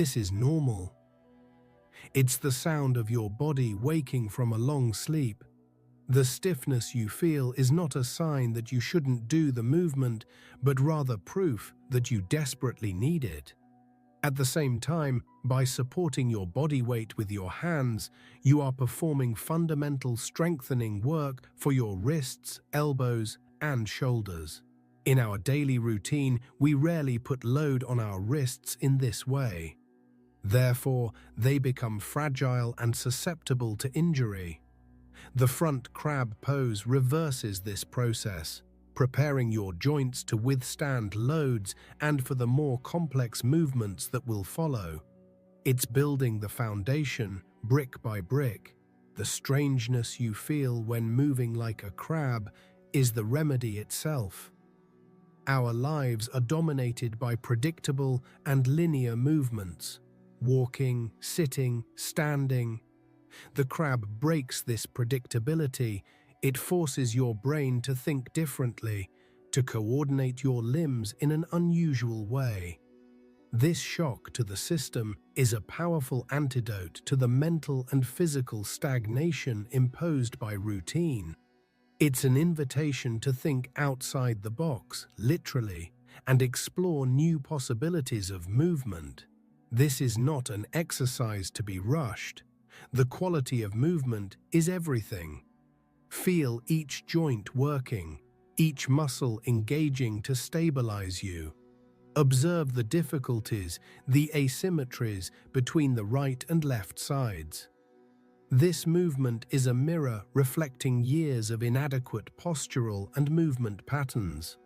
This is normal. It's the sound of your body waking from a long sleep. The stiffness you feel is not a sign that you shouldn't do the movement, but rather proof that you desperately need it. At the same time, by supporting your body weight with your hands, you are performing fundamental strengthening work for your wrists, elbows, and shoulders. In our daily routine, we rarely put load on our wrists in this way. Therefore, they become fragile and susceptible to injury. The front crab pose reverses this process, preparing your joints to withstand loads and for the more complex movements that will follow. It's building the foundation, brick by brick. The strangeness you feel when moving like a crab is the remedy itself. Our lives are dominated by predictable and linear movements. Walking, sitting, standing. The crab breaks this predictability. It forces your brain to think differently, to coordinate your limbs in an unusual way. This shock to the system is a powerful antidote to the mental and physical stagnation imposed by routine. It's an invitation to think outside the box, literally, and explore new possibilities of movement. This is not an exercise to be rushed. The quality of movement is everything. Feel each joint working, each muscle engaging to stabilize you. Observe the difficulties, the asymmetries between the right and left sides. This movement is a mirror reflecting years of inadequate postural and movement patterns.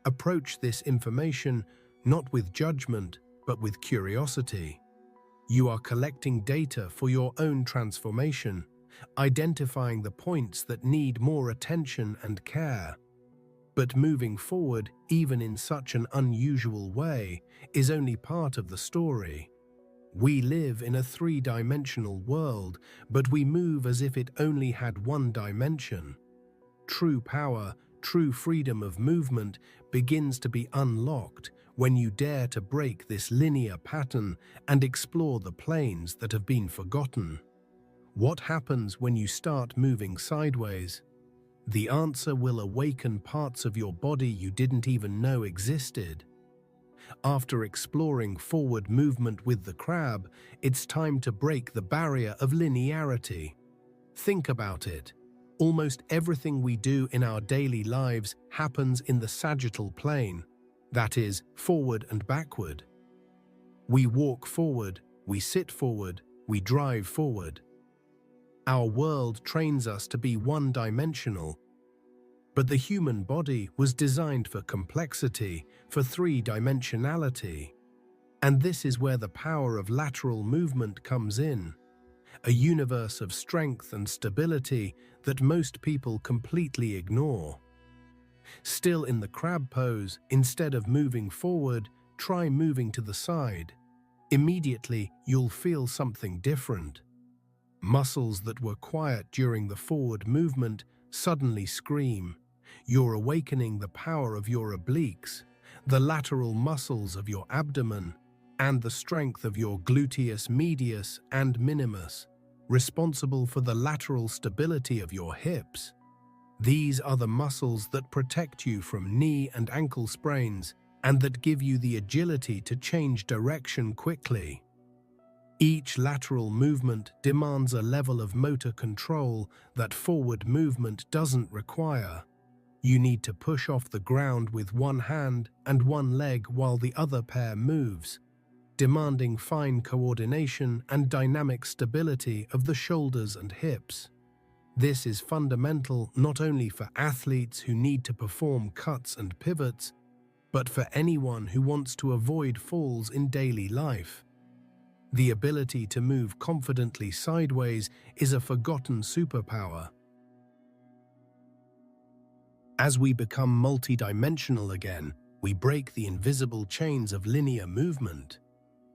Approach this information not with judgment, but with curiosity. You are collecting data for your own transformation, identifying the points that need more attention and care. But moving forward, even in such an unusual way, is only part of the story. We live in a three-dimensional world, but we move as if it only had one dimension. True power, true freedom of movement begins to be unlocked when you dare to break this linear pattern and explore the planes that have been forgotten. What happens when you start moving sideways? The answer will awaken parts of your body you didn't even know existed. After exploring forward movement with the crab, it's time to break the barrier of linearity. Think about it. Almost everything we do in our daily lives happens in the sagittal plane, that is, forward and backward. We walk forward, we sit forward, we drive forward. Our world trains us to be one-dimensional, but the human body was designed for complexity, for three-dimensionality. And this is where the power of lateral movement comes in, a universe of strength and stability that most people completely ignore. Still in the crab pose, instead of moving forward, try moving to the side. Immediately, you'll feel something different. Muscles that were quiet during the forward movement suddenly scream. You're awakening the power of your obliques, the lateral muscles of your abdomen, and the strength of your gluteus medius and minimus, responsible for the lateral stability of your hips. These are the muscles that protect you from knee and ankle sprains and that give you the agility to change direction quickly. Each lateral movement demands a level of motor control that forward movement doesn't require. You need to push off the ground with one hand and one leg while the other pair moves, demanding fine coordination and dynamic stability of the shoulders and hips. This is fundamental not only for athletes who need to perform cuts and pivots, but for anyone who wants to avoid falls in daily life. The ability to move confidently sideways is a forgotten superpower. As we become multidimensional again, we break the invisible chains of linear movement.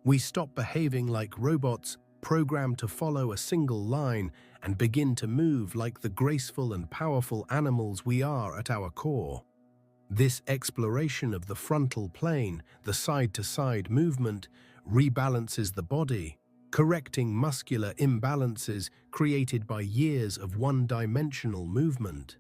We stop behaving like robots programmed to follow a single line and begin to move like the graceful and powerful animals we are at our core. This exploration of the frontal plane, the side-to-side movement, rebalances the body, correcting muscular imbalances created by years of one-dimensional movement.